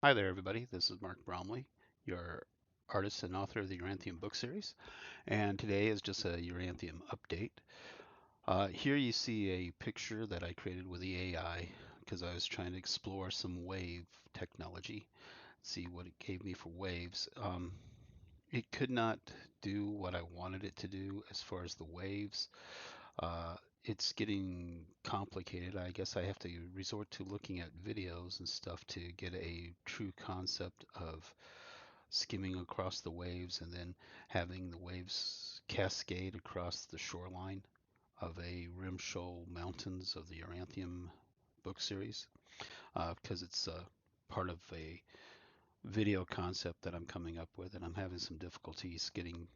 Hi there, everybody. This is Mark Bromley, your artist and author of the Yoranthium book series. And today is just a Yoranthium update. Here you see a picture that I created with the AI because I was trying to explore some wave technology, see what it gave me for waves. It could not do what I wanted it to do as far as the waves. Uh, it's getting complicated. I guess I have to resort to looking at videos and stuff to get a true concept of skimming across the waves and then having the waves cascade across the shoreline of a rim shoal mountains of the Yoranthium book series, because it's part of a video concept that I'm coming up with, and I'm having some difficulties getting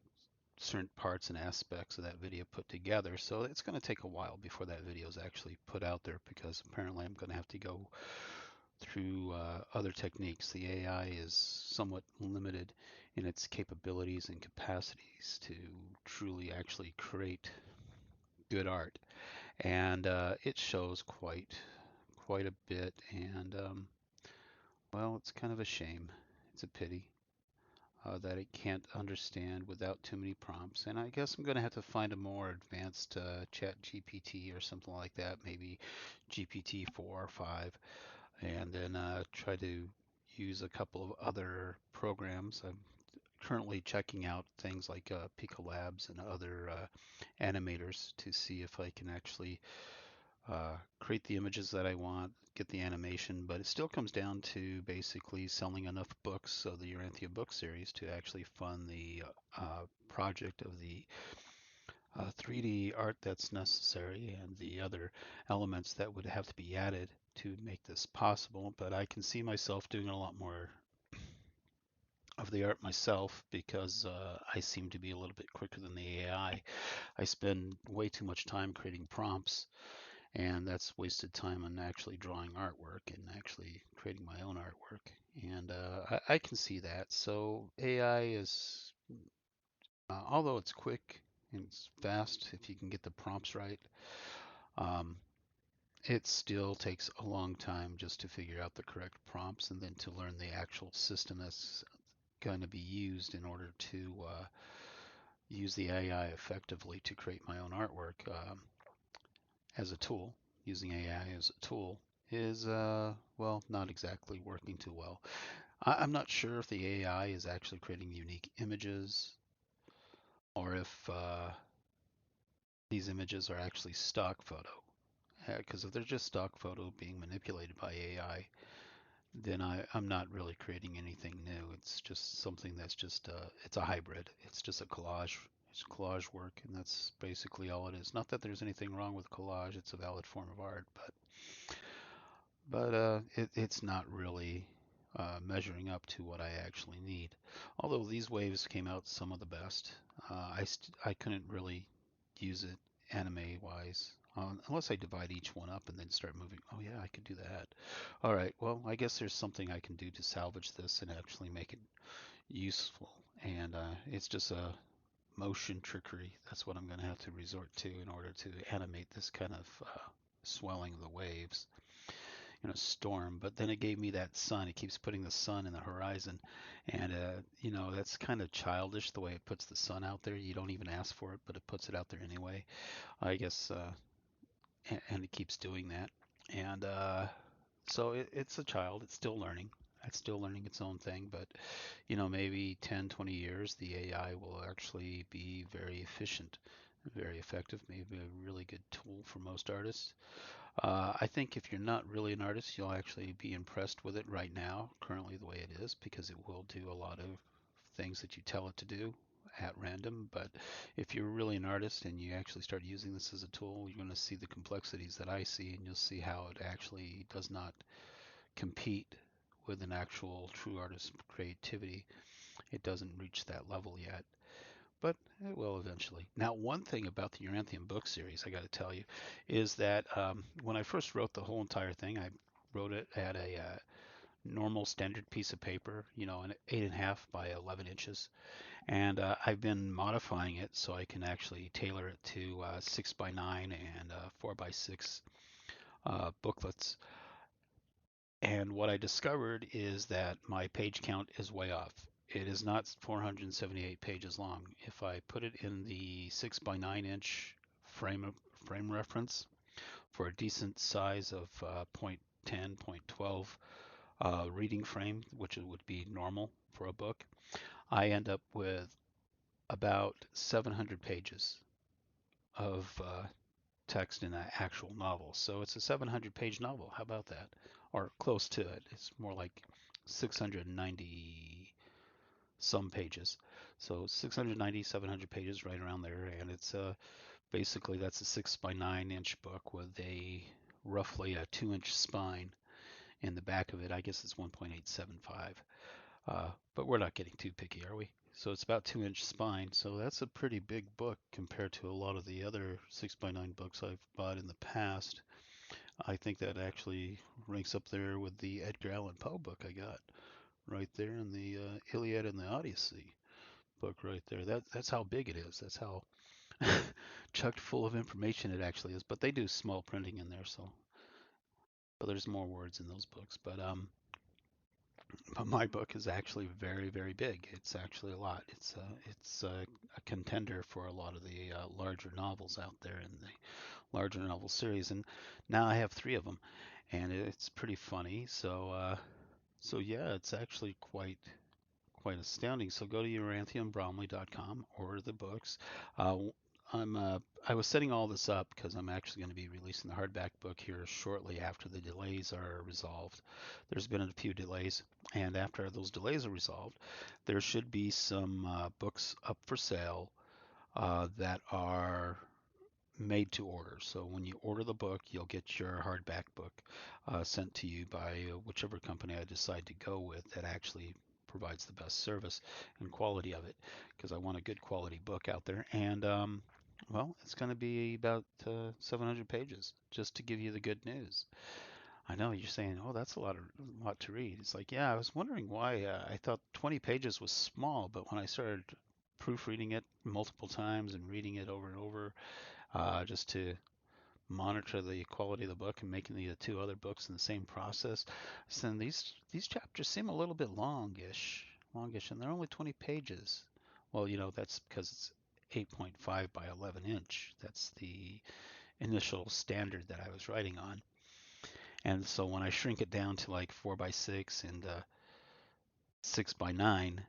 certain parts and aspects of that video put together. So it's going to take a while before that video is actually put out there because apparently I'm going to have to go through other techniques. The AI is somewhat limited in its capabilities and capacities to truly actually create good art, and it shows quite a bit. And well, it's kind of a shame. It's a pity that it can't understand without too many prompts. And I guess I'm going to have to find a more advanced chat GPT or something like that, maybe GPT 4 or 5, and then try to use a couple of other programs. I'm currently checking out things like Pico Labs and other animators to see if I can actually create the images that I want, get the animation, but it still comes down to basically selling enough books of the Urantia book series to actually fund the project of the 3D art that's necessary and the other elements that would have to be added to make this possible. But I can see myself doing a lot more of the art myself because I seem to be a little bit quicker than the AI. I spend way too much time creating prompts, and that's wasted time on actually drawing artwork and actually creating my own artwork. And I can see that. So AI is, although it's quick and it's fast if you can get the prompts right, um, it still takes a long time just to figure out the correct prompts and then to learn the actual system that's going to be used in order to use the AI effectively to create my own artwork as a tool. Using AI as a tool is, well, not exactly working too well. I'm not sure if the AI is actually creating unique images or if these images are actually stock photo. Because if they're just stock photo being manipulated by AI, then I'm not really creating anything new. It's just something that's just it's a hybrid. It's just a collage. It's collage work, and that's basically all it is. Not that there's anything wrong with collage. It's a valid form of art, but it's not really measuring up to what I actually need. Although these waves came out some of the best, I couldn't really use it anime wise. Unless I divide each one up and then start moving. Oh yeah, I could do that. All right, well, I guess there's something I can do to salvage this and actually make it useful. And it's just a motion trickery. That's what I'm going to have to resort to in order to animate this kind of swelling of the waves in a storm. But then it gave me that sun. It keeps putting the sun in the horizon, and that's kind of childish the way it puts the sun out there. You don't even ask for it, but it puts it out there anyway. I guess, and it keeps doing that. And so it's a child. It's still learning. It's still learning its own thing, but maybe 10, 20 years, the AI will actually be very efficient, very effective, maybe a really good tool for most artists. I think if you're not really an artist, you'll actually be impressed with it right now, currently the way it is, because it will do a lot of things that you tell it to do at random. But if you're really an artist and you actually start using this as a tool, you're going to see the complexities that I see, and you'll see how it actually does not compete with an actual true artist's creativity. It doesn't reach that level yet, but it will eventually. Now, one thing about the Uranthium book series, I got to tell you, is that when I first wrote the whole entire thing, I wrote it at a normal standard piece of paper, an 8.5 by 11 inches, and I've been modifying it so I can actually tailor it to 6 by 9 and 4 by 6 booklets. And what I discovered is that my page count is way off. It is not 478 pages long. If I put it in the 6 by 9 inch frame reference for a decent size of point 0.10, point 0.12 reading frame, which would be normal for a book, I end up with about 700 pages of text in an actual novel. So it's a 700-page novel. How about that? Or close to it. It's more like 690 some pages. So 690, 700 pages, right around there. And it's basically that's a 6 by 9 inch book with a roughly a 2-inch spine in the back of it. I guess it's 1.875. But we're not getting too picky, are we? So it's about 2-inch spine. So that's a pretty big book compared to a lot of the other 6 by 9 books I've bought in the past. I think that actually ranks up there with the Edgar Allan Poe book I got right there in the Iliad and the Odyssey book right there. That's how big it is. That's how chucked full of information it actually is. But they do small printing in there, so but there's more words in those books. But my book is actually very, very big. It's actually a lot. It's a contender for a lot of the larger novels out there in the larger novel series, and now I have 3 of them, and it's pretty funny. So yeah, it's actually quite astounding. So go to uranthiumbromley.com, order the books. Uh, I'm I was setting all this up because I'm actually going to be releasing the hardback book here shortly after the delays are resolved. There's been a few delays, and after those delays are resolved, there should be some books up for sale that are made to order. So when you order the book, you'll get your hardback book sent to you by whichever company I decide to go with that actually provides the best service and quality of it, because I want a good quality book out there. And well, it's going to be about 700 pages just to give you the good news. I know you're saying, "Oh, that's a lot to read." It's like, yeah, I was wondering why I thought 20 pages was small, but when I started proofreading it multiple times and reading it over and over, just to monitor the quality of the book and making the 2 other books in the same process. So then these chapters seem a little bit longish, and they're only 20 pages. Well, that's because it's 8.5 by 11 inch. That's the initial standard that I was writing on. And so when I shrink it down to like 4 by 6 and 6 by 9,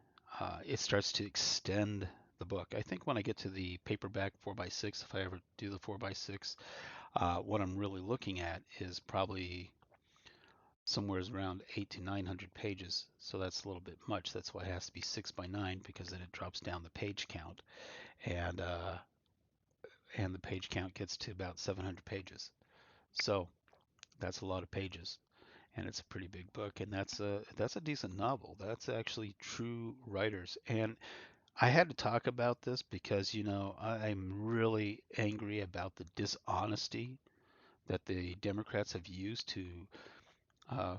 it starts to extend the book. I think when I get to the paperback 4 by 6, if I ever do the 4 by 6, what I'm really looking at is probably somewhere around 800 to 900 pages. So that's a little bit much. That's why it has to be 6 by 9, because then it drops down the page count, and the page count gets to about 700 pages. So that's a lot of pages, and it's a pretty big book, and that's a decent novel. That's actually true writers. And I had to talk about this because I'm really angry about the dishonesty that the Democrats have used to uh,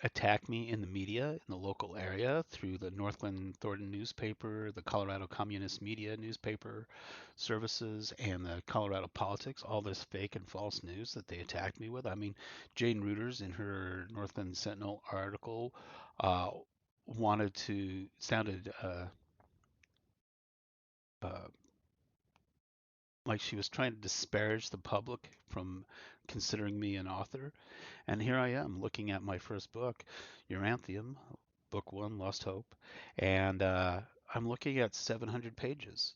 attack me in the media in the local area through the Northglenn Thornton newspaper, the Colorado Communist Media newspaper services, and the Colorado Politics, all this fake and false news that they attacked me with. I mean, Jane Reuters in her Northglenn Sentinel article uh, sounded uh, like she was trying to disparage the public from considering me an author. And here I am looking at my first book, Yoranthium, book 1, Lost Hope, and I'm looking at 700 pages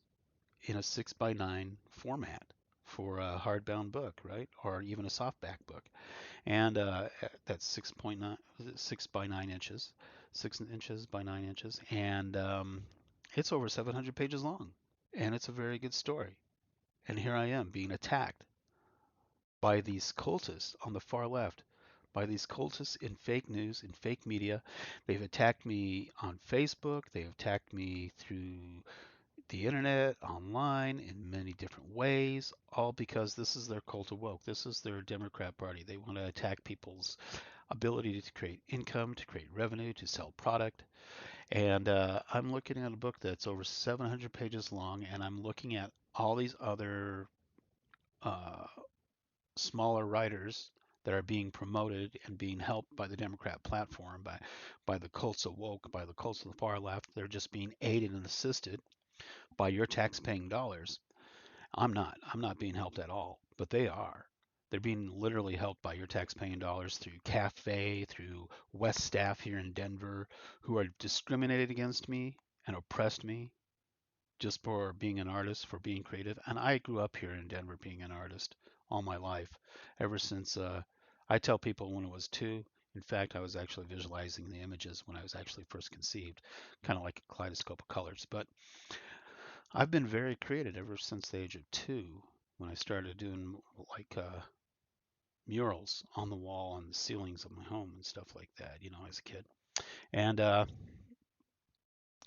in a 6 by 9 format for a hardbound book, right? Or even a softback book. And that's 6 by 9 inches, 6 inches by 9 inches, and it's over 700 pages long. And it's a very good story. And here I am being attacked by these cultists on the far left, by these cultists in fake news, in fake media. They've attacked me on Facebook. They've attacked me through the internet, online, in many different ways, all because this is their cult of woke. This is their Democrat Party. They want to attack people's ability to create income, to create revenue, to sell product. And I'm looking at a book that's over 700 pages long, and I'm looking at all these other uh, smaller writers that are being promoted and being helped by the Democrat platform, by the cults of woke, by the cults of the far left. They're just being aided and assisted by your tax-paying dollars. I'm not. I'm not being helped at all, but they are. They're being literally helped by your tax-paying dollars through Cafe, through West staff here in Denver, who are discriminated against me and oppressed me just for being an artist, for being creative. And I grew up here in Denver being an artist all my life, ever since I tell people when I was 2. In fact, I was actually visualizing the images when I was actually first conceived, kind of like a kaleidoscope of colors. But I've been very creative ever since the age of 2 when I started doing like murals on the wall on the ceilings of my home and stuff like that, as a kid. And uh,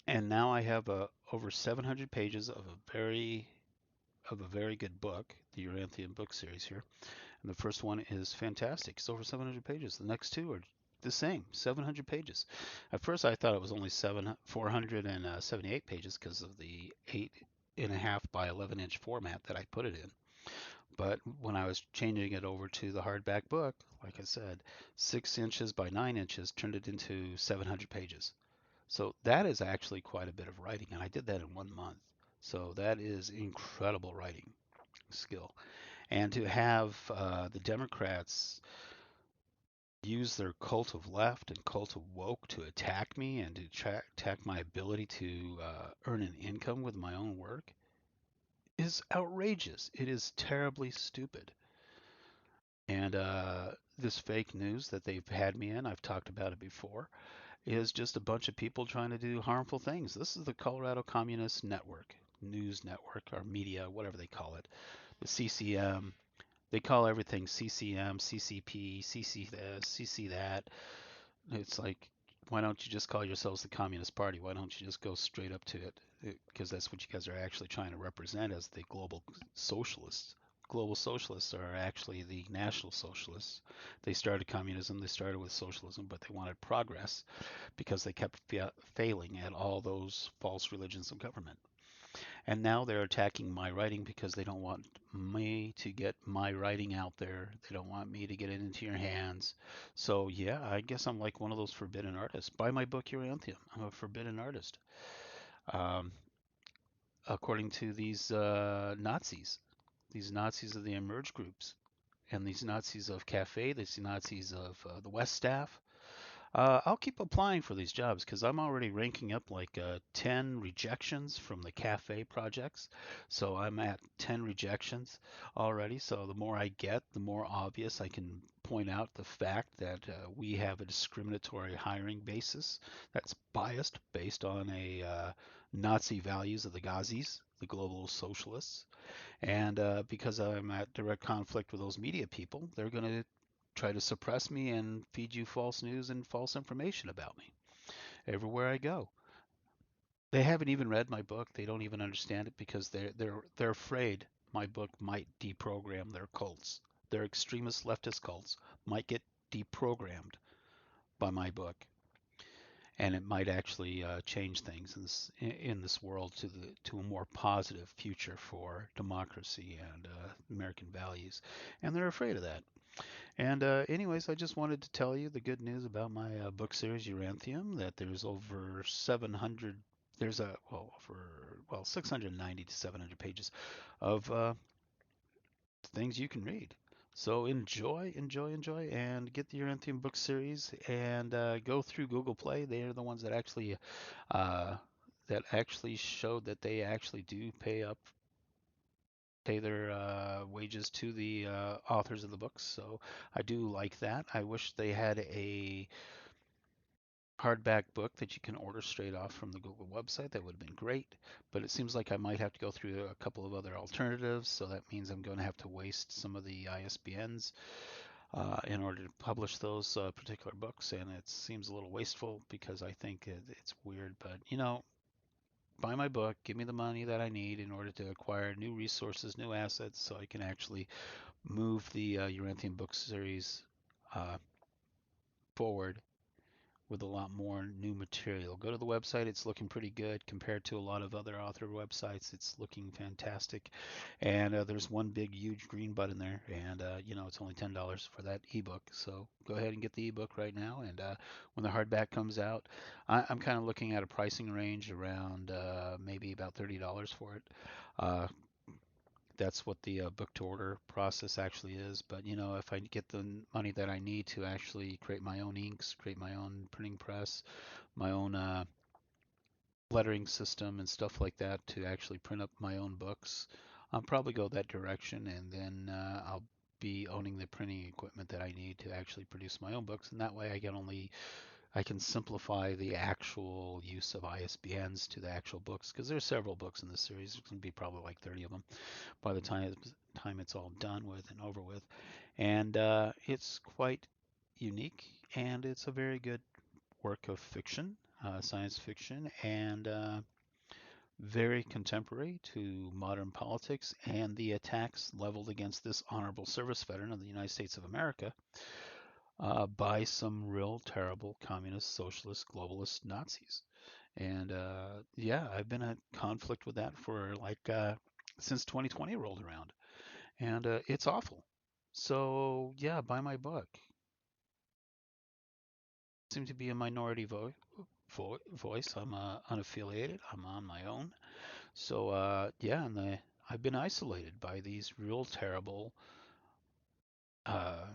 and now I have over 700 pages of a very good book, the Yoranthium book series here. And the first one is fantastic. It's over 700 pages. The next two are the same, 700 pages. At first, I thought it was only 478 pages because of the 8.5 by 11-inch format that I put it in. But when I was changing it over to the hardback book, like I said, 6 inches by 9 inches turned it into 700 pages. So that is actually quite a bit of writing, and I did that in 1 month. So that is incredible writing skill. And to have the Democrats use their cult of left and cult of woke to attack me and to attack my ability to earn an income with my own work is outrageous. It is terribly stupid. And this fake news that they've had me in, I've talked about it before, is just a bunch of people trying to do harmful things. This is the Colorado Communist Network, news network, or media, whatever they call it, the CCM. They call everything CCM, CCP, CC this, CC that. It's like, why don't you just call yourselves the Communist Party? Why don't you just go straight up to it? Because that's what you guys are actually trying to represent as the global socialists. Global socialists are actually the national socialists. They started communism, they started with socialism, but they wanted progress because they kept failing at all those false religions of government. And now they're attacking my writing because they don't want me to get my writing out there. They don't want me to get it into your hands. So yeah, I guess I'm like one of those forbidden artists. Buy my book, Yoranthium. I'm a forbidden artist. Um, According to these Nazis of the emerge groups, and these Nazis of Cafe, these Nazis of the West staff. I'll keep applying for these jobs because I'm already ranking up like 10 rejections from the cafe projects. So I'm at 10 rejections already. So the more I get, the more obvious I can point out the fact that we have a discriminatory hiring basis that's biased based on a Nazi values of the Gazis, the global socialists. And because I'm at direct conflict with those media people, they're going to try to suppress me and feed you false news and false information about me everywhere I go. They haven't even read my book. They don't even understand it because they're afraid my book might deprogram their cults. Their extremist leftist cults might get deprogrammed by my book, and it might actually change things in this world to a more positive future for democracy and American values, and they're afraid of that. And anyways, I just wanted to tell you the good news about my book series Yoranthium, that there's over 700, there's a, well, over, well, 690 to 700 pages of things you can read. So enjoy, enjoy, enjoy, and get the Yoranthium book series and go through Google Play. They are the ones uh, that actually showed that they actually do pay their wages to the authors of the books. So I do like that. I wish they had a hardback book that you can order straight off from the Google website. That would have been great. But it seems like I might have to go through a couple of other alternatives. So that means I'm going to have to waste some of the ISBNs in order to publish those particular books. And it seems a little wasteful because I think it's weird. But, buy my book, give me the money that I need in order to acquire new resources, new assets, so I can actually move the Uranthian book series uh, forward with a lot more new material. Go to the website, it's looking pretty good compared to a lot of other author websites. It's looking fantastic. And there's one big, huge green button there, and it's only $10 for that ebook. So go ahead and get the ebook right now. And when the hardback comes out, I'm kind of looking at a pricing range around maybe about $30 for it. Uh, that's what the book to order process actually is. But if I get the money that I need to actually create my own inks, create my own printing press, my own lettering system and stuff like that to actually print up my own books, I'll probably go that direction, and then I'll be owning the printing equipment that I need to actually produce my own books, and that way I can simplify the actual use of ISBNs to the actual books, because there's several books in this series. There's going to be probably like 30 of them by the time it's all done with and over with. And it's quite unique, and it's a very good work of fiction, science fiction, and very contemporary to modern politics and the attacks leveled against this honorable service veteran of the United States of America by some real terrible communist, socialist, globalist Nazis. And yeah, I've been at conflict with that for like since 2020 rolled around, and it's awful. So yeah, buy my book. Seem to be a minority voice. I'm unaffiliated. I'm on my own. So yeah, and I've been isolated by these real terrible, uh,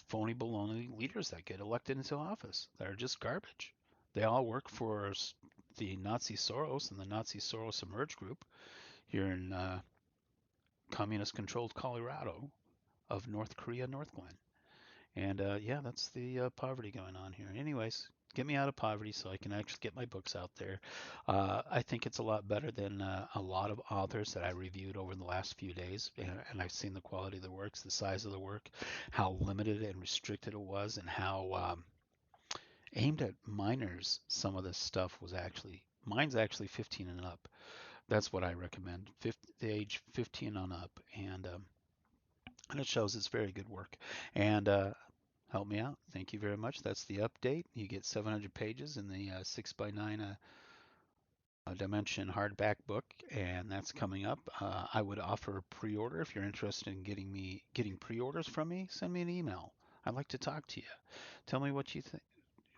phony baloney leaders that get elected into office. They're just garbage. They all work for the Nazi Soros and the Nazi Soros Emerge group here in communist-controlled Colorado of North Korea, Northglenn. And yeah, that's the poverty going on here. Anyways, get me out of poverty so I can actually get my books out there. I think it's a lot better than a lot of authors that I reviewed over the last few days, and I've seen the quality of the works, the size of the work, how limited and restricted it was, and how aimed at minors some of this stuff was actually. Mine's actually 15 and up. That's what I recommend. The age 15 on up, and it shows it's very good work. And help me out. Thank you very much. That's the update. You get 700 pages in the 6 by 9 dimension hardback book, and that's coming up. I would offer pre-order if you're interested in getting pre-orders from me. Send me an email. I'd like to talk to you. Tell me what you think,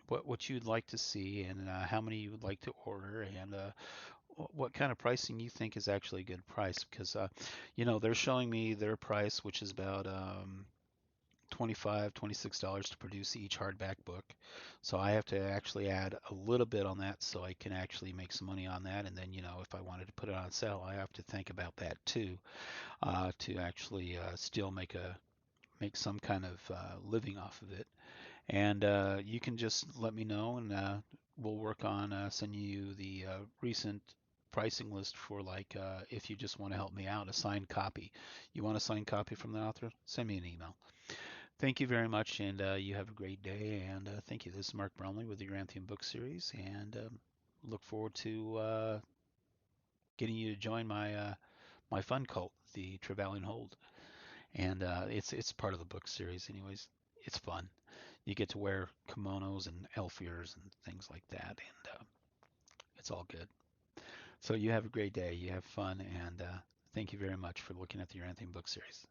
what you'd like to see, and how many you would like to order, and what kind of pricing you think is actually a good price. Because they're showing me their price, which is about 25, $26 to produce each hardback book. So I have to actually add a little bit on that so I can actually make some money on that. And then, if I wanted to put it on sale, I have to think about that too, to actually still make some kind of living off of it. And you can just let me know, and we'll work on sending you the recent pricing list for, like, if you just want to help me out, a signed copy. You want a signed copy from the author? Send me an email. Thank you very much, and you have a great day. And thank you. This is Mark Bromley with the Yoranthium book series, and look forward to getting you to join my fun cult, the Trevelyan Hold. And it's part of the book series, anyways. It's fun. You get to wear kimonos and elf ears and things like that, and it's all good. So you have a great day. You have fun, and thank you very much for looking at the Yoranthium book series.